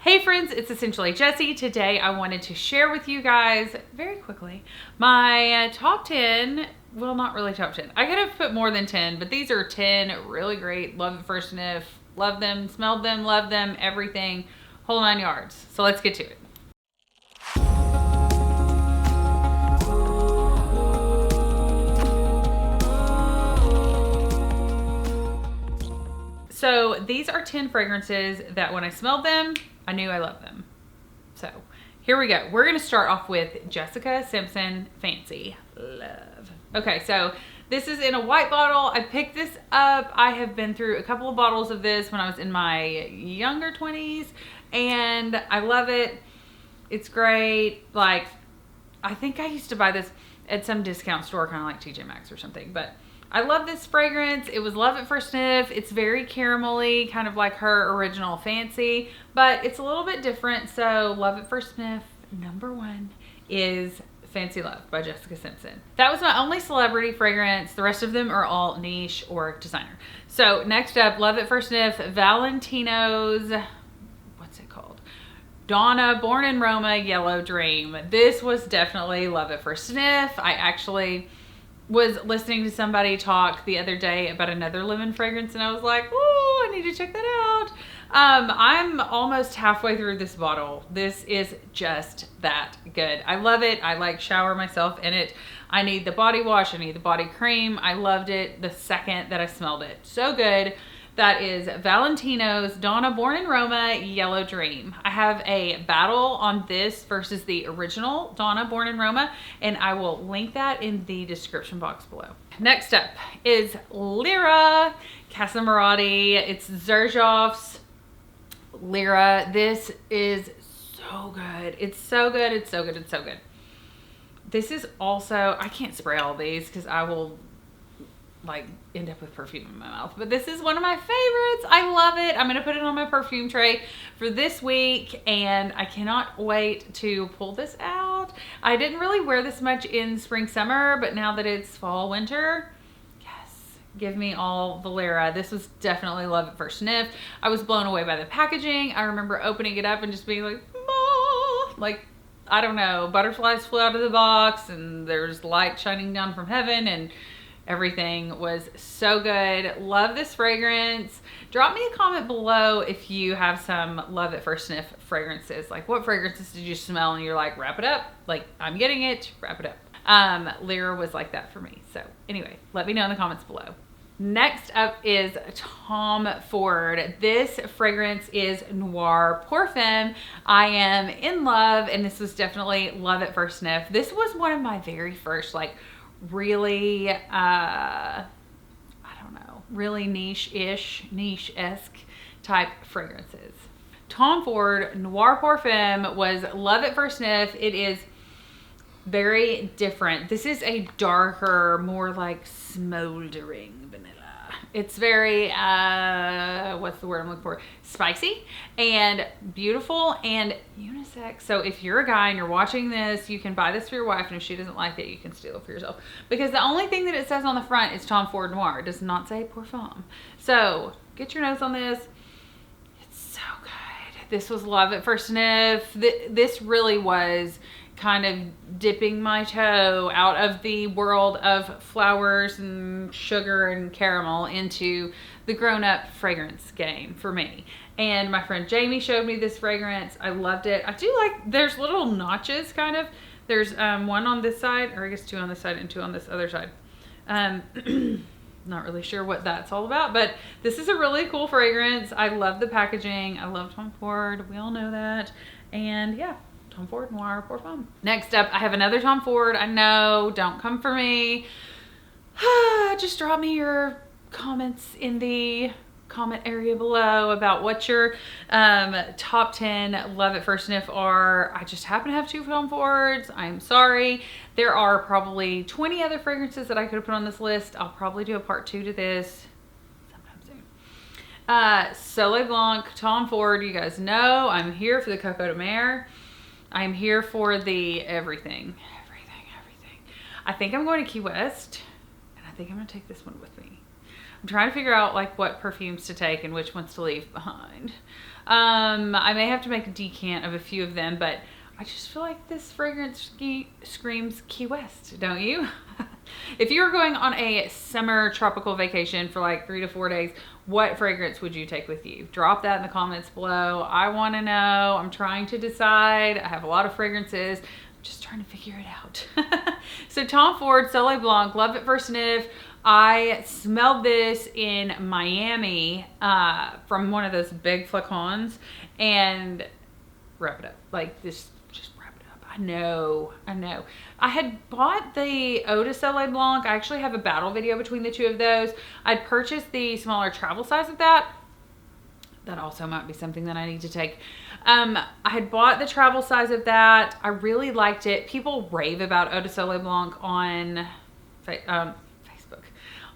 Hey friends, it's essentially Jessi. Today I wanted to share with you guys very quickly my top 10, well not really top 10. I could have put more than 10, but these are 10 really great, love at first sniff, love them, smelled them, love them, everything, whole 9 yards. So let's get to it. So these are 10 fragrances that when I smelled them, I knew I loved them. So here we go. We're gonna start off with Jessica Simpson Fancy Love. Okay, so this is in a white bottle. I picked this up. I have been through a couple of bottles of this when I was in my younger 20s and I love it. It's great. Like, I think I used to buy this at some discount store, kind of like TJ Maxx or something, but I love this fragrance. It was love at first sniff. It's very caramelly, kind of like her original Fancy, but it's a little bit different. So love at first sniff, number 1 is Fancy Love by Jessica Simpson. That was my only celebrity fragrance. The rest of them are all niche or designer. So next up, love at first sniff, Valentino's, what's it called? Donna Born in Roma Yellow Dream. This was definitely love at first sniff. I actually was listening to somebody talk the other day about another lemon fragrance and I was like, oh, I need to check that out. I'm almost halfway through this bottle. This is just that good. I love it. I like shower myself in it. I need the body wash. I need the body cream. I loved it the second that I smelled it. So good. That is Valentino's Donna Born in Roma Yellow Dream. I have a battle on this versus the original Donna Born in Roma, and I will link that in the description box below. Next up is Lira Casa Marati. It's Xerjoff's Lira. This is so good. It's so good. It's so good. It's so good. This is also, I can't spray all these because I will like end up with perfume in my mouth, but this is one of my favorites. I love it. I'm gonna put it on my perfume tray for this week and I cannot wait to pull this out. I didn't really wear this much in spring summer, but now that it's fall winter, yes, give me all the Lira. This was definitely love at first sniff. I was blown away by the packaging. I remember opening it up and just being like, oh, like, I don't know, butterflies flew out of the box and there's light shining down from heaven and everything was so good. Love this fragrance. Drop me a comment below if you have some love at first sniff fragrances. Like, what fragrances did you smell and you're like, wrap it up? Like, I'm getting it, wrap it up. Lyra was like that for me. So anyway, let me know in the comments below. Next up is Tom Ford. This fragrance is Noir Parfum. I am in love, and this was definitely love at first sniff. This was one of my very first, like, really I don't know, really niche-esque type fragrances. Tom Ford Noir Parfum was love at first sniff. It is very different. This is a darker, more like smoldering vanilla. It's very what's the word I'm looking for, spicy and beautiful and unisex. So if you're a guy and you're watching this, you can buy this for your wife, and if she doesn't like it, you can steal it for yourself, because the only thing that it says on the front is Tom Ford Noir. It does not say Parfum. So get your notes on this. It's so good. This was love at first sniff. This really was kind of dipping my toe out of the world of flowers and sugar and caramel into the grown-up fragrance game for me. And my friend Jamie showed me this fragrance. I loved it. I do like, there's little notches kind of. There's one on this side, or I guess 2 on this side and 2 on this other side. Not really sure what that's all about, but this is a really cool fragrance. I love the packaging. I love Tom Ford. We all know that. And yeah, Tom Ford Noir Parfum. Next up, I have another Tom Ford. I know, don't come for me. Just drop me your comments in the comment area below about what your top 10 love at first sniff are. I just happen to have 2 Tom Fords. I'm sorry. There are probably 20 other fragrances that I could have put on this list. I'll probably do a part 2 to this sometime soon. Soleil Blanc, Tom Ford. You guys know I'm here for the Coco de Mer. I'm here for the everything. I think I'm going to Key West, and I think I'm going to take this one with me. I'm trying to figure out like what perfumes to take and which ones to leave behind. I may have to make a decant of a few of them, but I just feel like this fragrance screams Key West, don't you? If you were going on a summer tropical vacation for like 3 to 4 days, what fragrance would you take with you? Drop that in the comments below. I want to know. I'm trying to decide. I have a lot of fragrances. I'm just trying to figure it out. So Tom Ford Soleil Blanc, love at first sniff. I smelled this in Miami from one of those big flacons, and wrap it up. Like this, just wrap it up. I know. I had bought the Eau de Soleil Blanc. I actually have a battle video between the two of those. I'd purchased the smaller travel size of that. That also might be something that I need to take. I had bought the travel size of that. I really liked it. People rave about Eau de Soleil Blanc on Facebook,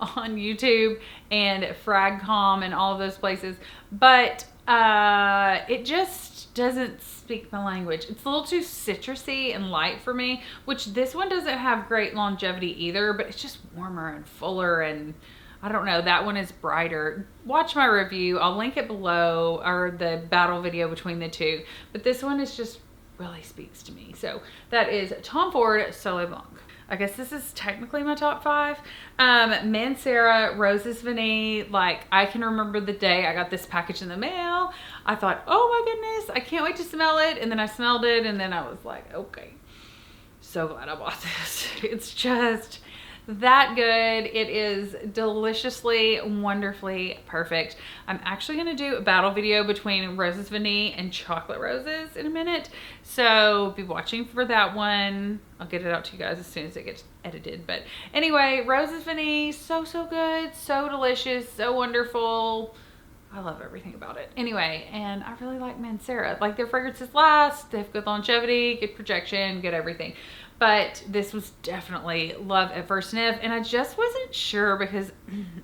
on YouTube, and Fragcom and all of those places. But it just doesn't speak my language. It's a little too citrusy and light for me, which this one doesn't have great longevity either, but it's just warmer and fuller, and I don't know, that one is brighter. Watch my review. I'll link it below, or the battle video between the two. But this one is just really speaks to me. So that is Tom Ford Soleil Blanc. I guess this is technically my top 5. Mancera Roses Venere. Like, I can remember the day I got this package in the mail. I thought, oh my goodness, I can't wait to smell it. And then I smelled it, and then I was like, okay, so glad I bought this. It's just that good. It is deliciously, wonderfully perfect. I'm actually going to do a battle video between Roses Venere and Chocolate Roses in a minute, so be watching for that one. I'll get it out to you guys as soon as it gets edited. But anyway, Roses Venere, so good, so delicious, so wonderful. I love everything about it. Anyway, and I really like Mancera. Like, their fragrances last, they have good longevity, good projection, good everything. But this was definitely love at first sniff, and I just wasn't sure because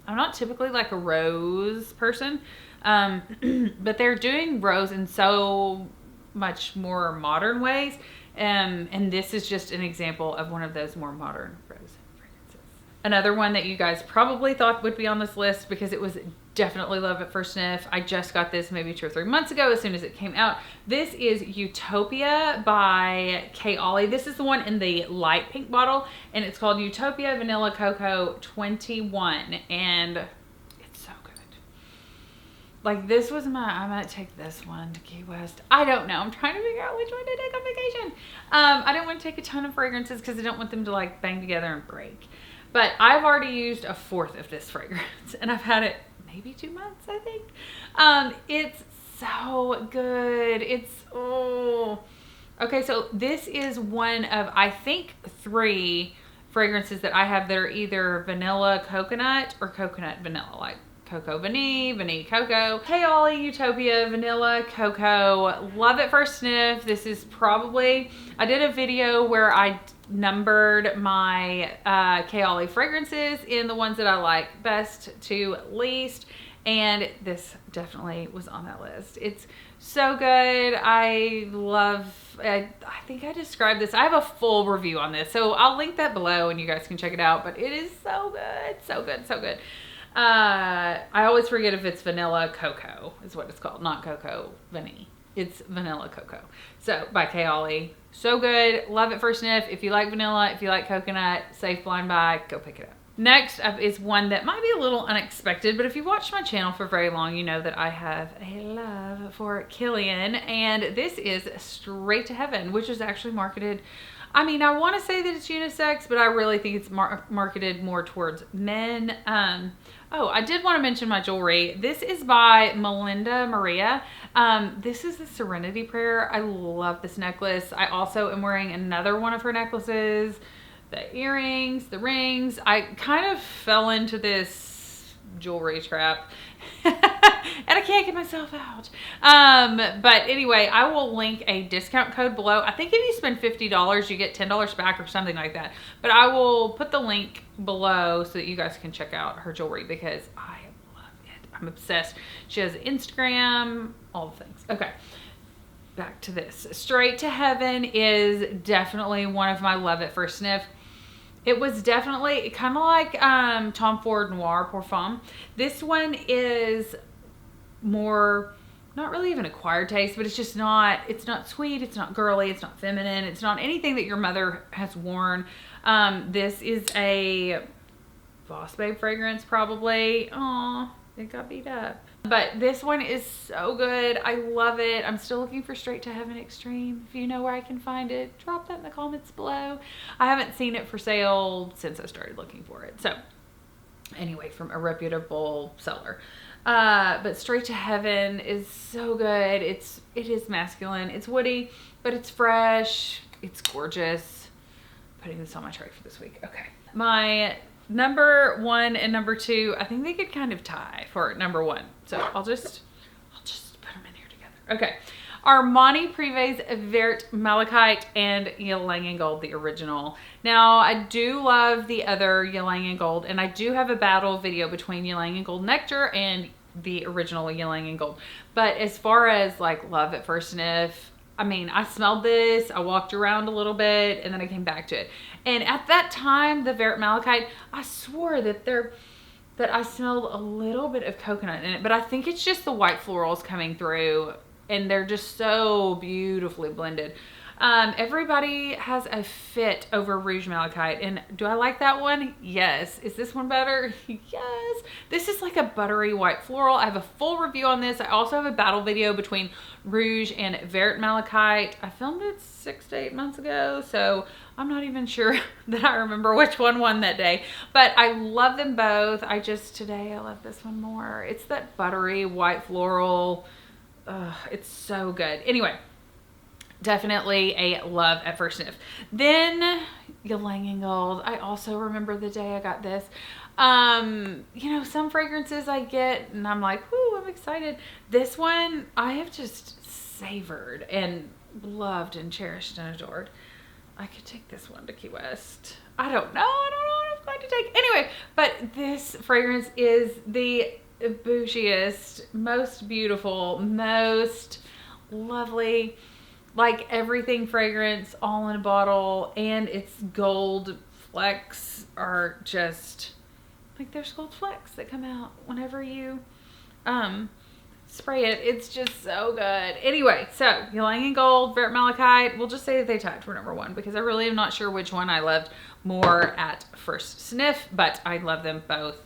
I'm not typically like a rose person, but they're doing rose in so much more modern ways, and this is just an example of one of those more modern rose fragrances. Another one that you guys probably thought would be on this list because it was definitely love at first sniff. I just got this maybe 2 or 3 months ago as soon as it came out. This is Utopia by Kollie. This is the one in the light pink bottle, and it's called Utopia Vanilla Cocoa 21, and it's so good. Like, this was I might take this one to Key West. I don't know. I'm trying to figure out which one to take on vacation. I don't want to take a ton of fragrances because I don't want them to like bang together and break. But I've already used a 1/4 of this fragrance, and I've had it maybe 2 months, I think. It's so good. It's, oh. Okay, so this is one of, I think, 3 fragrances that I have that are either vanilla coconut or coconut vanilla, like Cocoa Vanille, Vanille Cocoa. Kollie Utopia Vanilla Cocoa. Love at first sniff. This is probably, I did a video where I numbered my Kollie fragrances in the ones that I like best to least, and this definitely was on that list. It's so good. I think I described this. I have a full review on this, so I'll link that below and you guys can check it out, but it is so good, so good, so good. I always forget if it's vanilla cocoa is what it's called, not cocoa vanille. It's vanilla cocoa. So by Kollie, so good. Love at first sniff. If you like vanilla, if you like coconut, safe blind buy, go pick it up. Next up is one that might be a little unexpected, but if you've watched my channel for very long, you know that I have a love for Kilian, and this is Straight to Heaven, which is actually marketed, I mean, I want to say that it's unisex, but I really think it's marketed more towards men. Oh, I did want to mention my jewelry. This is by Melinda Maria. This is the Serenity Prayer. I love this necklace. I also am wearing another one of her necklaces, the earrings, the rings. I kind of fell into this jewelry trap and I can't get myself out. But anyway, I will link a discount code below. I think if you spend $50, you get $10 back or something like that. But I will put the link below so that you guys can check out her jewelry because I love it. I'm obsessed. She has Instagram, all the things. Okay, back to this. Straight to Heaven is definitely one of my love at first sniff. It was definitely kind of like Tom Ford Noir Perfume. This one is more, not really even acquired taste, but it's just not, it's not sweet, it's not girly, it's not feminine, it's not anything that your mother has worn. This is a Boss Babe fragrance probably. Aw, it got beat up. But this one is so good. I love it. I'm still looking for Straight to Heaven Extreme. If you know where I can find it, drop that in the comments below. I haven't seen it for sale since I started looking for it. So anyway, from a reputable seller. But Straight to Heaven is so good. It is masculine. It's woody, but it's fresh. It's gorgeous. Putting this on my tray for this week. Okay. My number 1 and number 2, I think they could kind of tie for number 1. So I'll just put them in here together. Okay. Armani Privé's Vert Malachite and Ylang Gold, the original. Now, I do love the other Ylang Gold, and I do have a battle video between Ylang Gold Nectar and the original Ylang Gold. But as far as like love at first sniff, I mean, I smelled this, I walked around a little bit, and then I came back to it. And at that time, the Vert Malachite, I swore that I smelled a little bit of coconut in it, but I think it's just the white florals coming through, and they're just so beautifully blended. Everybody has a fit over Rouge Malachite, and do I like that one? Yes. Is this one better? Yes. This is like a buttery white floral. I have a full review on this. I also have a battle video between Rouge and Vert Malachite. I filmed it 6 to 8 months ago, so I'm not even sure that I remember which one won that day, but I love them both. Today I love this one more. It's that buttery white floral. It's so good. Anyway, definitely a love at first sniff. Then Ylang Gold. I also remember the day I got this. You know, some fragrances I get and I'm like, whoo, I'm excited. This one I have just savored and loved and cherished and adored. I could take this one to Key West. I don't know what I'm going to take. Anyway, but this fragrance is the bougiest, most beautiful, most lovely, like everything fragrance all in a bottle, and its gold flecks are just like, there's gold flecks that come out whenever you spray it. It's just so good. Anyway, so Ylang Gold, Vert Malachite, we'll just say that they tied for number 1 because I really am not sure which one I loved more at first sniff, but I love them both.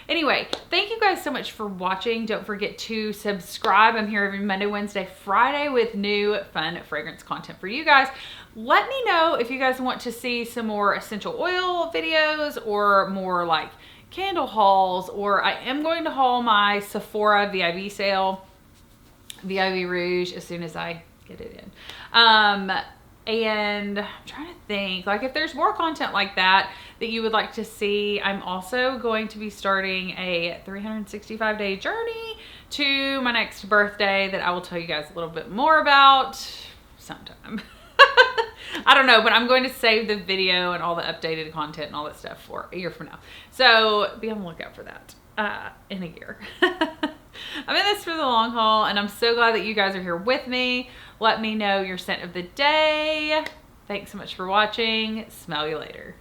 Anyway, thank you guys so much for watching. Don't forget to subscribe. I'm here every Monday, Wednesday, Friday with new fun fragrance content for you guys. Let me know if you guys want to see some more essential oil videos or more like candle hauls, or I am going to haul my Sephora VIB sale, VIB Rouge, as soon as I get it in. And I'm trying to think, like, if there's more content like that you would like to see, I'm also going to be starting a 365-day journey to my next birthday that I will tell you guys a little bit more about sometime. I don't know, but I'm going to save the video and all the updated content and all that stuff for a year from now. So be on the lookout for that in a year. I'm in this for the long haul, and I'm so glad that you guys are here with me. Let me know your scent of the day. Thanks so much for watching. Smell you later.